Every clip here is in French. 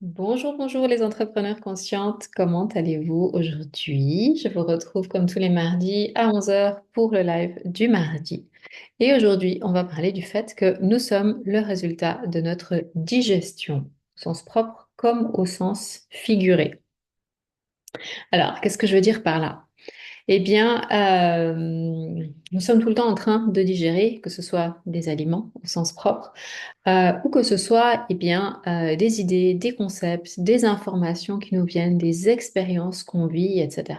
Bonjour, bonjour les entrepreneurs conscientes, comment allez-vous aujourd'hui? Je vous retrouve comme tous les mardis à 11 heures pour le live du mardi. Et aujourd'hui, on va parler du fait que nous sommes le résultat de notre digestion, au sens propre comme au sens figuré. Alors, qu'est-ce que je veux dire par là? Eh bien, nous sommes tout le temps en train de digérer, que ce soit des aliments au sens propre, ou que ce soit des idées, des concepts, des informations qui nous viennent, des expériences qu'on vit, etc.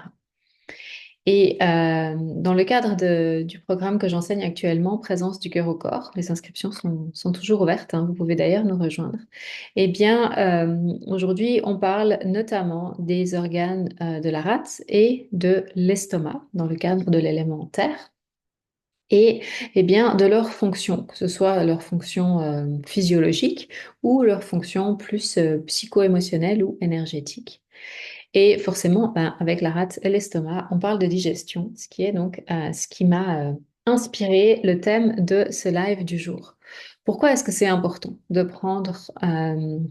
Et dans le cadre du programme que j'enseigne actuellement, Présence du cœur au corps, les inscriptions sont toujours ouvertes, hein, vous pouvez d'ailleurs nous rejoindre. Eh bien, aujourd'hui, on parle notamment des organes de la rate et de l'estomac dans le cadre de l'élément terre et de leurs fonctions, que ce soit leurs fonctions physiologiques ou leurs fonctions plus psycho-émotionnelles ou énergétiques. Et forcément, avec la rate et l'estomac, on parle de digestion, ce qui est donc ce qui m'a inspiré le thème de ce live du jour. Pourquoi est-ce que c'est important de prendre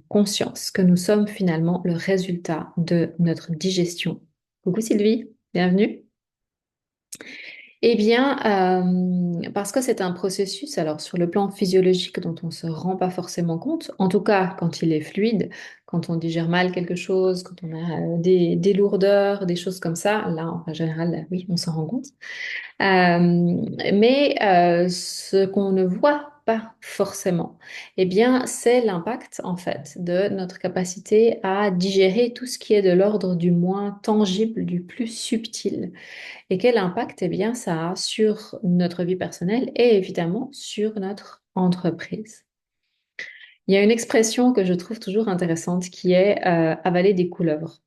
conscience que nous sommes finalement le résultat de notre digestion? Coucou Sylvie, bienvenue. Eh bien, parce que c'est un processus, alors sur le plan physiologique dont on ne se rend pas forcément compte, en tout cas quand il est fluide, quand on digère mal quelque chose, quand on a des lourdeurs, des choses comme ça, là en général, oui, on s'en rend compte. Mais ce qu'on ne voit pas forcément, eh bien, c'est l'impact en fait de notre capacité à digérer tout ce qui est de l'ordre du moins tangible, du plus subtil. Et quel impact, eh bien, ça a sur notre vie personnelle et évidemment sur notre entreprise. Il y a une expression que je trouve toujours intéressante qui est avaler des couleuvres.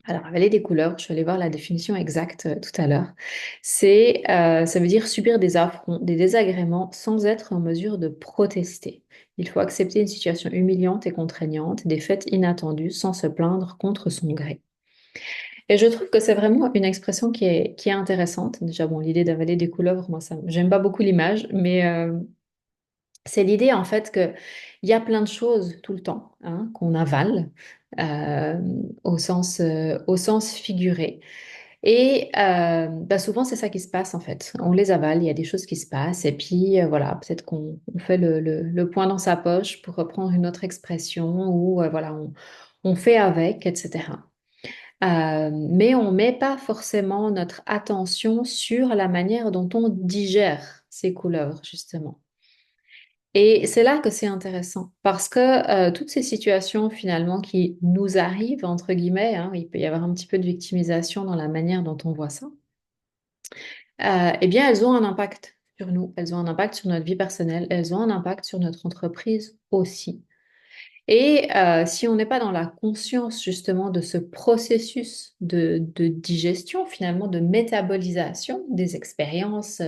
Alors, avaler des couleuvres, je suis allée voir la définition exacte tout à l'heure. Ça veut dire subir des affronts, des désagréments sans être en mesure de protester. Il faut accepter une situation humiliante et contraignante, des faits inattendus sans se plaindre contre son gré. Et je trouve que c'est vraiment une expression qui est intéressante. Déjà, bon, l'idée d'avaler des couleuvres, moi, ça, j'aime pas beaucoup l'image, mais c'est l'idée en fait que il y a plein de choses tout le temps hein, qu'on avale euh, au sens figuré. Et souvent, c'est ça qui se passe en fait. On les avale, il y a des choses qui se passent, et puis voilà, peut-être qu'on on fait le point dans sa poche pour reprendre une autre expression, ou voilà, on fait avec, etc. Mais on ne met pas forcément notre attention sur la manière dont on digère ces couleuvres, justement. Et c'est là que c'est intéressant, parce que toutes ces situations finalement qui nous arrivent, entre guillemets, hein, il peut y avoir un petit peu de victimisation dans la manière dont on voit ça, eh bien elles ont un impact sur nous, elles ont un impact sur notre vie personnelle, elles ont un impact sur notre entreprise aussi. Et si on n'est pas dans la conscience justement de ce processus de digestion, finalement de métabolisation des expériences,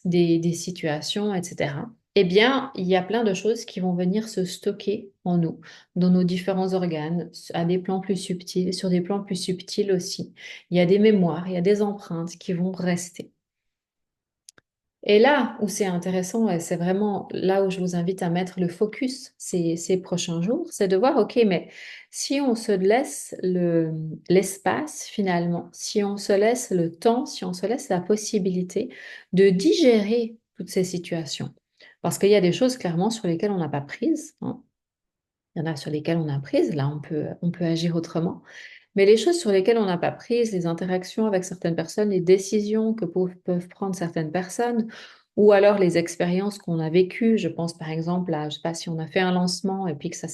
des situations, etc., eh bien, il y a plein de choses qui vont venir se stocker en nous, dans nos différents organes, à des plans plus subtils, sur des plans plus subtils aussi. Il y a des mémoires, il y a des empreintes qui vont rester. Et là où c'est intéressant, et c'est vraiment là où je vous invite à mettre le focus ces prochains jours, c'est de voir, OK, mais si on se laisse l'espace finalement, si on se laisse le temps, si on se laisse la possibilité de digérer toutes ces situations, parce qu'il y a des choses clairement sur lesquelles on n'a pas prise, hein. Il y en a sur lesquelles on a prise, là on peut agir autrement. Mais les choses sur lesquelles on n'a pas prise, les interactions avec certaines personnes, les décisions que peuvent prendre certaines personnes, ou alors les expériences qu'on a vécues, je pense par exemple à, je sais pas, si on a fait un lancement et puis que ça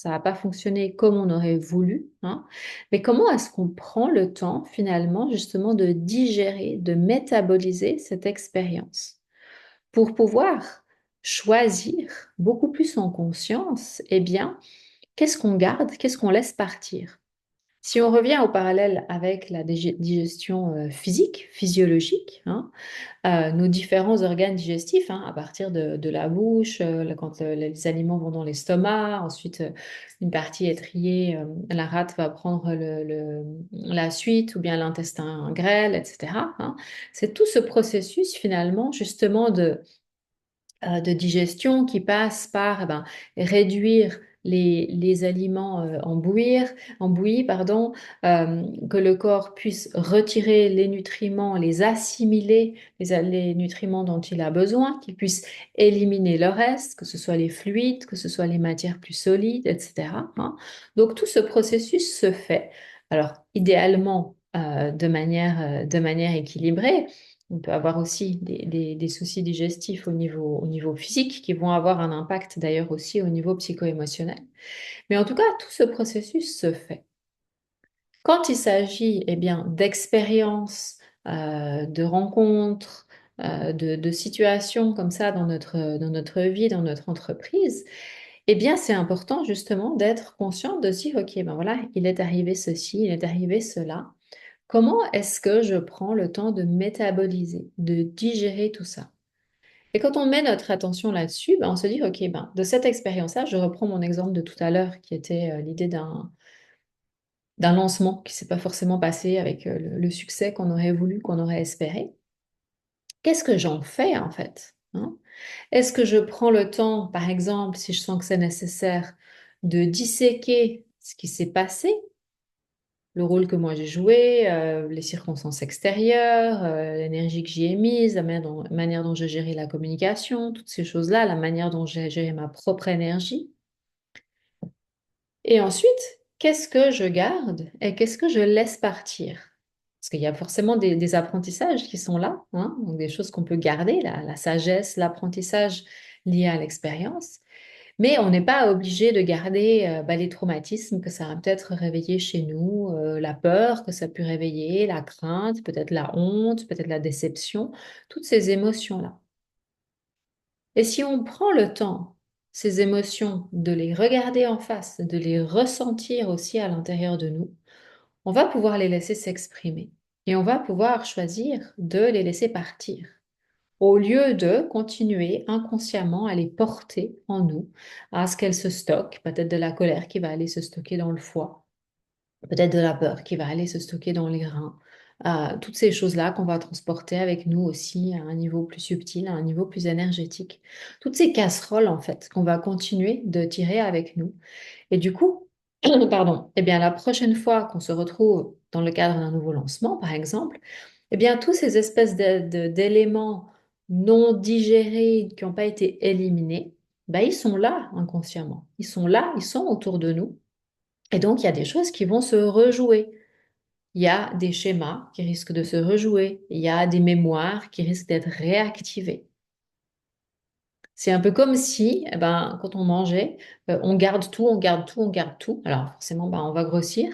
n'a pas fonctionné comme on aurait voulu, hein. Mais comment est-ce qu'on prend le temps finalement justement de digérer, de métaboliser cette expérience pour pouvoir choisir beaucoup plus en conscience, eh bien, qu'est-ce qu'on garde, qu'est-ce qu'on laisse partir? Si on revient au parallèle avec la digestion physique, physiologique, hein, nos différents organes digestifs, hein, à partir de la bouche, quand les aliments vont dans l'estomac, ensuite une partie est triée, la rate va prendre la suite, ou bien l'intestin grêle, etc., hein. C'est tout ce processus finalement justement de digestion qui passe par réduire les aliments en bouillie, pardon, que le corps puisse retirer les nutriments, les assimiler, les nutriments dont il a besoin, qu'il puisse éliminer le reste, que ce soit les fluides, que ce soit les matières plus solides, etc. hein. Donc tout ce processus se fait. Alors idéalement de manière équilibrée. On peut avoir aussi des soucis digestifs au niveau physique qui vont avoir un impact d'ailleurs aussi au niveau psycho-émotionnel. Mais en tout cas, tout ce processus se fait. Quand il s'agit eh bien, d'expériences, de rencontres, de situations comme ça dans notre vie, dans notre entreprise, eh bien, c'est important justement d'être conscient de se dire, OK, ben voilà, il est arrivé ceci, il est arrivé cela. Comment est-ce que je prends le temps de métaboliser, de digérer tout ça? Et quand on met notre attention là-dessus, ben, on se dit, OK, ben, de cette expérience-là, je reprends mon exemple de tout à l'heure, qui était l'idée d'un lancement qui ne s'est pas forcément passé avec le succès qu'on aurait voulu, qu'on aurait espéré. Qu'est-ce que j'en fais en fait? Hein. Est-ce que je prends le temps, par exemple, si je sens que c'est nécessaire, de disséquer ce qui s'est passé, le rôle que moi j'ai joué, les circonstances extérieures, l'énergie que j'y ai mise, manière dont j'ai géré la communication, toutes ces choses-là, la manière dont j'ai géré ma propre énergie. Et ensuite, qu'est-ce que je garde et qu'est-ce que je laisse partir? Parce qu'il y a forcément des apprentissages qui sont là, hein, donc des choses qu'on peut garder, la sagesse, l'apprentissage lié à l'expérience. Mais on n'est pas obligé de garder bah, les traumatismes que ça a peut-être réveillé chez nous, la peur que ça a pu réveiller, la crainte, peut-être la honte, peut-être la déception, toutes ces émotions-là. Et si on prend le temps, ces émotions, de les regarder en face, de les ressentir aussi à l'intérieur de nous, on va pouvoir les laisser s'exprimer et on va pouvoir choisir de les laisser partir au lieu de continuer inconsciemment à les porter en nous, à ce qu'elles se stockent, peut-être de la colère qui va aller se stocker dans le foie, peut-être de la peur qui va aller se stocker dans les reins, toutes ces choses-là qu'on va transporter avec nous aussi à un niveau plus subtil, à un niveau plus énergétique. Toutes ces casseroles, en fait, qu'on va continuer de tirer avec nous. Et du coup, pardon, eh bien, la prochaine fois qu'on se retrouve dans le cadre d'un nouveau lancement, par exemple, eh bien, tous ces espèces d'éléments non digérés, qui n'ont pas été éliminés, ben, ils sont là inconsciemment. Ils sont là, ils sont autour de nous. Et donc, il y a des choses qui vont se rejouer. Il y a des schémas qui risquent de se rejouer. Il y a des mémoires qui risquent d'être réactivées. C'est un peu comme si, eh ben, quand on mangeait, on garde tout, on garde tout, on garde tout. Alors forcément, ben, on va grossir.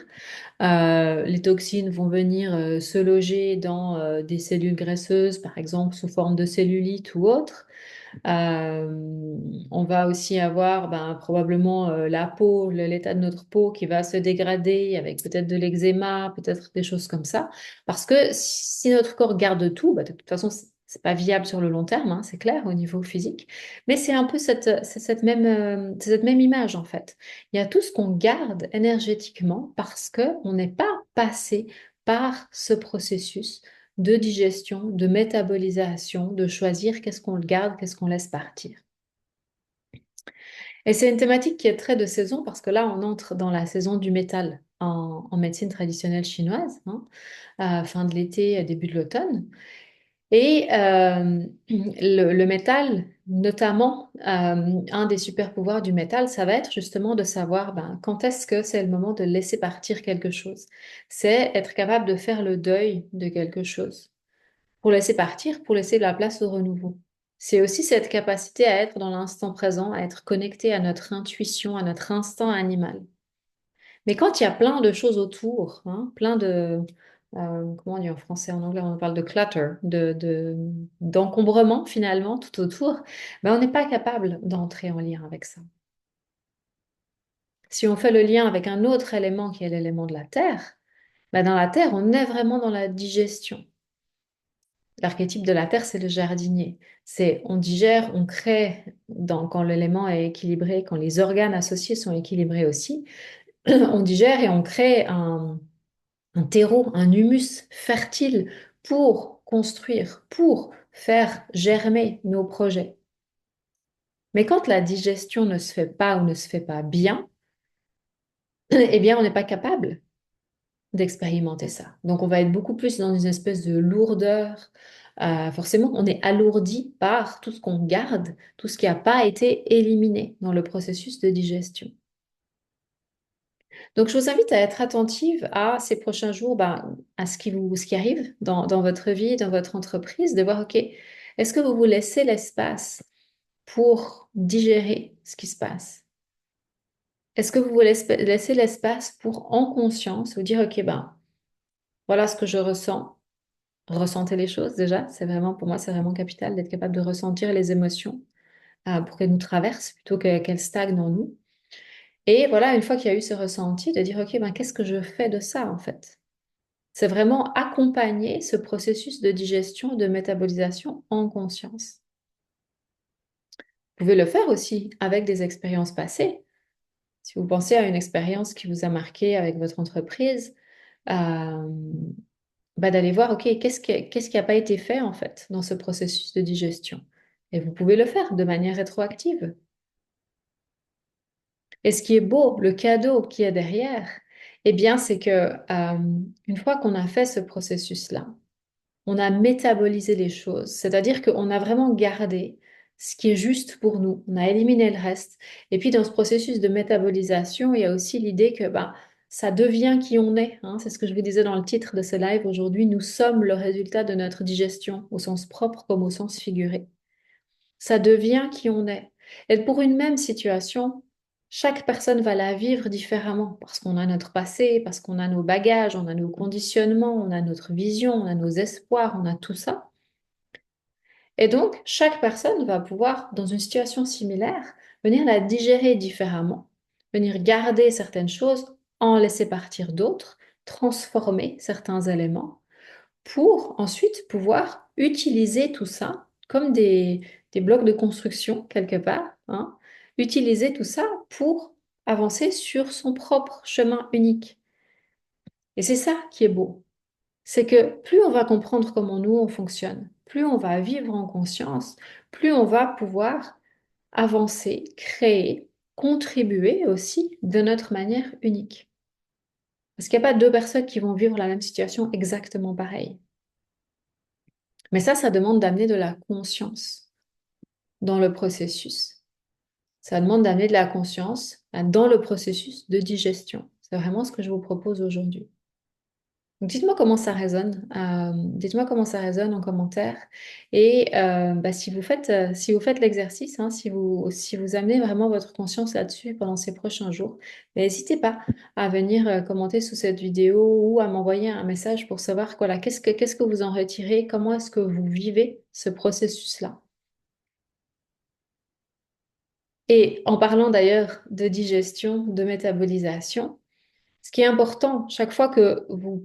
Les toxines vont venir se loger dans des cellules graisseuses, par exemple sous forme de cellulite ou autre. Euh, on va aussi avoir ben, probablement la peau, l'état de notre peau qui va se dégrader avec peut-être de l'eczéma, peut-être des choses comme ça. Parce que si notre corps garde tout, bah, de toute façon, c'est pas viable sur le long terme, hein, c'est clair au niveau physique. Mais c'est un peu cette même image en fait. Il y a tout ce qu'on garde énergétiquement parce qu'on n'est pas passé par ce processus de digestion, de métabolisation, de choisir qu'est-ce qu'on le garde, qu'est-ce qu'on laisse partir. Et c'est une thématique qui est très de saison parce que là, on entre dans la saison du métal en médecine traditionnelle chinoise, hein, fin de l'été, début de l'automne. Et le métal, notamment, un des super pouvoirs du métal, ça va être justement de savoir ben, quand est-ce que c'est le moment de laisser partir quelque chose. C'est être capable de faire le deuil de quelque chose pour laisser partir, pour laisser de la place au renouveau. C'est aussi cette capacité à être dans l'instant présent, à être connecté à notre intuition, à notre instinct animal. Mais quand il y a plein de choses autour, hein, plein de, comment on dit en français, en anglais, on parle de clutter, d'encombrement finalement tout autour, ben, on n'est pas capable d'entrer en lien avec ça. Si on fait le lien avec un autre élément qui est l'élément de la terre, ben, dans la terre, on est vraiment dans la digestion. L'archétype de la terre, c'est le jardinier. C'est on digère, on crée quand l'élément est équilibré, quand les organes associés sont équilibrés aussi, on digère et on crée un terreau, un humus fertile pour construire, pour faire germer nos projets. Mais quand la digestion ne se fait pas ou ne se fait pas bien, eh bien, on n'est pas capable d'expérimenter ça. Donc, on va être beaucoup plus dans une espèce de lourdeur. Forcément, on est alourdi par tout ce qu'on garde, tout ce qui n'a pas été éliminé dans le processus de digestion. Donc, je vous invite à être attentive à ces prochains jours, ben, à ce qui arrive dans votre vie, dans votre entreprise, de voir, OK, est-ce que vous vous laissez l'espace pour digérer ce qui se passe? Est-ce que vous vous laissez l'espace pour, en conscience, vous dire, OK, ben, voilà ce que je ressens. Ressentez les choses déjà. C'est vraiment, pour moi, c'est vraiment capital d'être capable de ressentir les émotions pour qu'elles nous traversent plutôt qu'elles stagnent en nous. Et voilà, une fois qu'il y a eu ce ressenti, de dire, OK, ben, qu'est-ce que je fais de ça, en fait? C'est vraiment accompagner ce processus de digestion, de métabolisation en conscience. Vous pouvez le faire aussi avec des expériences passées. Si vous pensez à une expérience qui vous a marqué avec votre entreprise, euh, bah, d'aller voir, OK, qu'est-ce qui n'a pas été fait en fait dans ce processus de digestion? Et vous pouvez le faire de manière rétroactive. Et ce qui est beau, le cadeau qui est derrière, eh bien, c'est que une fois qu'on a fait ce processus-là, on a métabolisé les choses, c'est-à-dire qu'on a vraiment gardé ce qui est juste pour nous, on a éliminé le reste. Et puis dans ce processus de métabolisation, il y a aussi l'idée que ben, ça devient qui on est, hein. C'est ce que je vous disais dans le titre de ce live aujourd'hui, nous sommes le résultat de notre digestion, au sens propre comme au sens figuré. Ça devient qui on est. Et pour une même situation, chaque personne va la vivre différemment parce qu'on a notre passé, parce qu'on a nos bagages, on a nos conditionnements, on a notre vision, on a nos espoirs, on a tout ça. Et donc, chaque personne va pouvoir, dans une situation similaire, venir la digérer différemment, venir garder certaines choses, en laisser partir d'autres, transformer certains éléments pour ensuite pouvoir utiliser tout ça comme des blocs de construction quelque part, hein, utiliser tout ça pour avancer sur son propre chemin unique. Et c'est ça qui est beau. C'est que plus on va comprendre comment nous on fonctionne, plus on va vivre en conscience, plus on va pouvoir avancer, créer, contribuer aussi de notre manière unique. Parce qu'il n'y a pas deux personnes qui vont vivre la même situation exactement pareil. Mais ça demande d'amener de la conscience dans le processus. Ça demande d'amener de la conscience dans le processus de digestion. C'est vraiment ce que je vous propose aujourd'hui. Donc, dites-moi comment ça résonne. Dites-moi comment ça résonne en commentaire. Et bah, si vous faites l'exercice, hein, si vous amenez vraiment votre conscience là-dessus pendant ces prochains jours, n'hésitez pas à venir commenter sous cette vidéo ou à m'envoyer un message pour savoir voilà, qu'est-ce que vous en retirez, comment est-ce que vous vivez ce processus-là. Et en parlant d'ailleurs de digestion, de métabolisation, ce qui est important, chaque fois que vous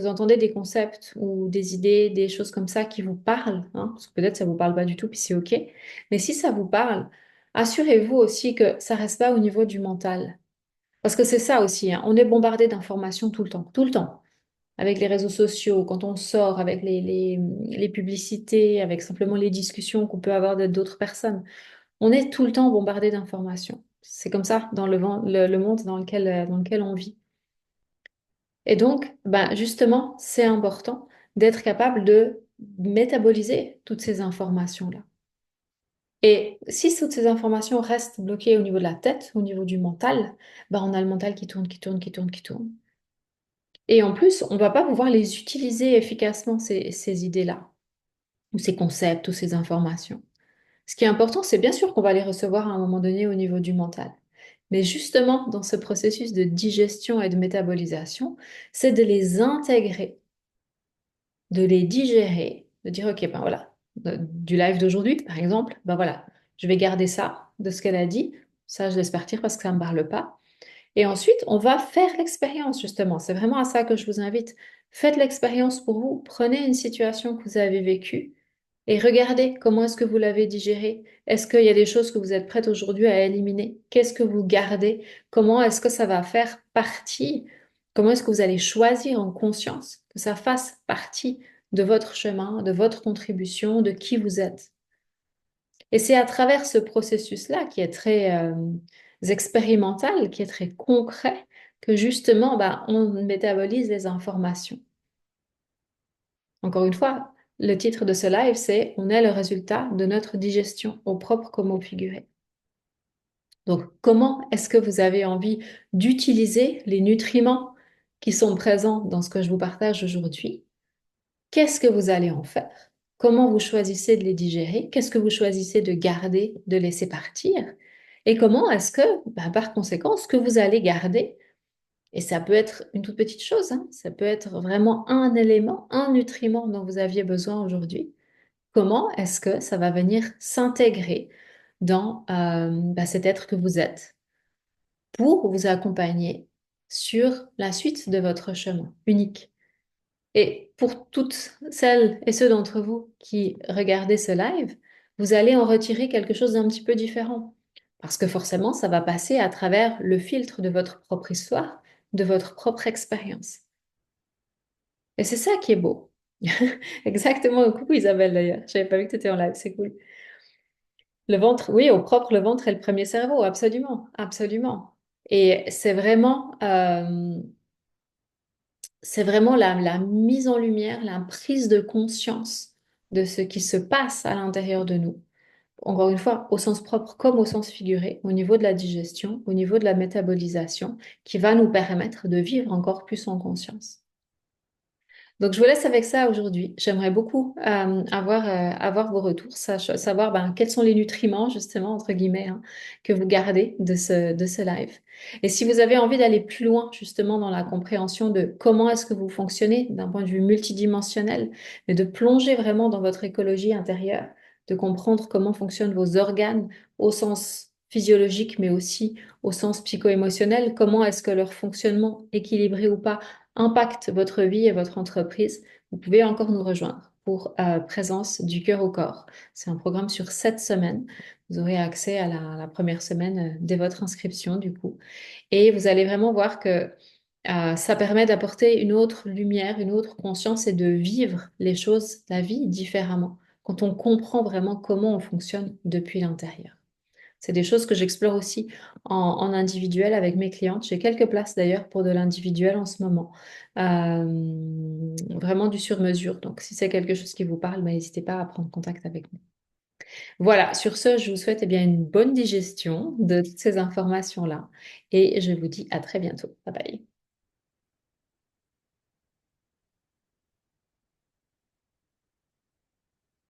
entendez des concepts ou des idées, des choses comme ça qui vous parlent, hein, parce que peut-être ça vous parle pas du tout, puis c'est OK, mais si ça vous parle, assurez-vous aussi que ça reste pas au niveau du mental. Parce que c'est ça aussi, hein, on est bombardé d'informations tout le temps, avec les réseaux sociaux, quand on sort, avec les publicités, avec simplement les discussions qu'on peut avoir d'autres personnes. On est tout le temps bombardé d'informations. C'est comme ça dans le monde dans lequel on vit. Et donc, ben justement, c'est important d'être capable de métaboliser toutes ces informations-là. Et si toutes ces informations restent bloquées au niveau de la tête, au niveau du mental, ben on a le mental qui tourne, qui tourne, qui tourne, qui tourne. Et en plus, on ne va pas pouvoir les utiliser efficacement, ces idées-là, ou ces concepts, ou ces informations. Ce qui est important, c'est bien sûr qu'on va les recevoir à un moment donné au niveau du mental. Mais justement, dans ce processus de digestion et de métabolisation, c'est de les intégrer, de les digérer, de dire, OK, ben voilà, du live d'aujourd'hui, par exemple, ben voilà, je vais garder ça de ce qu'elle a dit, ça, je laisse partir parce que ça ne me parle pas. Et ensuite, on va faire l'expérience, justement. C'est vraiment à ça que je vous invite. Faites l'expérience pour vous. Prenez une situation que vous avez vécue et regardez comment est-ce que vous l'avez digérée. Est-ce qu'il y a des choses que vous êtes prête aujourd'hui à éliminer? Qu'est-ce que vous gardez? Comment est-ce que ça va faire partie? Comment est-ce que vous allez choisir en conscience que ça fasse partie de votre chemin, de votre contribution, de qui vous êtes? Et c'est à travers ce processus-là qui est très expérimental, qui est très concret, que justement, bah, on métabolise les informations. Encore une fois, le titre de ce live, c'est On est le résultat de notre digestion, au propre comme au figuré. Donc, comment est-ce que vous avez envie d'utiliser les nutriments qui sont présents dans ce que je vous partage aujourd'hui? Qu'est-ce que vous allez en faire? Comment vous choisissez de les digérer? Qu'est-ce que vous choisissez de garder, de laisser partir? Et comment est-ce que, bah, par conséquent, ce que vous allez garder, et ça peut être une toute petite chose, hein, ça peut être vraiment un élément, un nutriment dont vous aviez besoin aujourd'hui, comment est-ce que ça va venir s'intégrer dans bah, cet être que vous êtes pour vous accompagner sur la suite de votre chemin unique? Et pour toutes celles et ceux d'entre vous qui regardez ce live, vous allez en retirer quelque chose d'un petit peu différent. Parce que forcément, ça va passer à travers le filtre de votre propre histoire, de votre propre expérience. Et c'est ça qui est beau. Exactement. Coucou Isabelle d'ailleurs. Je n'avais pas vu que tu étais en live, c'est cool. Le ventre, oui, au propre, le ventre est le premier cerveau, absolument, absolument. Et c'est vraiment la mise en lumière, la prise de conscience de ce qui se passe à l'intérieur de nous. Encore une fois, au sens propre comme au sens figuré, au niveau de la digestion, au niveau de la métabolisation, qui va nous permettre de vivre encore plus en conscience. Donc, je vous laisse avec ça aujourd'hui. J'aimerais beaucoup avoir vos retours, savoir ben, quels sont les nutriments, justement, entre guillemets, hein, que vous gardez de ce live. Et si vous avez envie d'aller plus loin, justement, dans la compréhension de comment est-ce que vous fonctionnez d'un point de vue multidimensionnel, mais de plonger vraiment dans votre écologie intérieure, de comprendre comment fonctionnent vos organes au sens physiologique, mais aussi au sens psycho-émotionnel, comment est-ce que leur fonctionnement, équilibré ou pas, impacte votre vie et votre entreprise, vous pouvez encore nous rejoindre pour Présence du cœur au corps. C'est un programme sur 7 semaines. Vous aurez accès à la première semaine dès votre inscription, du coup. Et vous allez vraiment voir que ça permet d'apporter une autre lumière, une autre conscience et de vivre les choses, la vie différemment, quand on comprend vraiment comment on fonctionne depuis l'intérieur. C'est des choses que j'explore aussi en individuel avec mes clientes. J'ai quelques places d'ailleurs pour de l'individuel en ce moment. Vraiment du sur-mesure. Donc, si c'est quelque chose qui vous parle, ben, n'hésitez pas à prendre contact avec nous. Voilà, sur ce, je vous souhaite eh bien, une bonne digestion de toutes ces informations-là et je vous dis à très bientôt. Bye bye.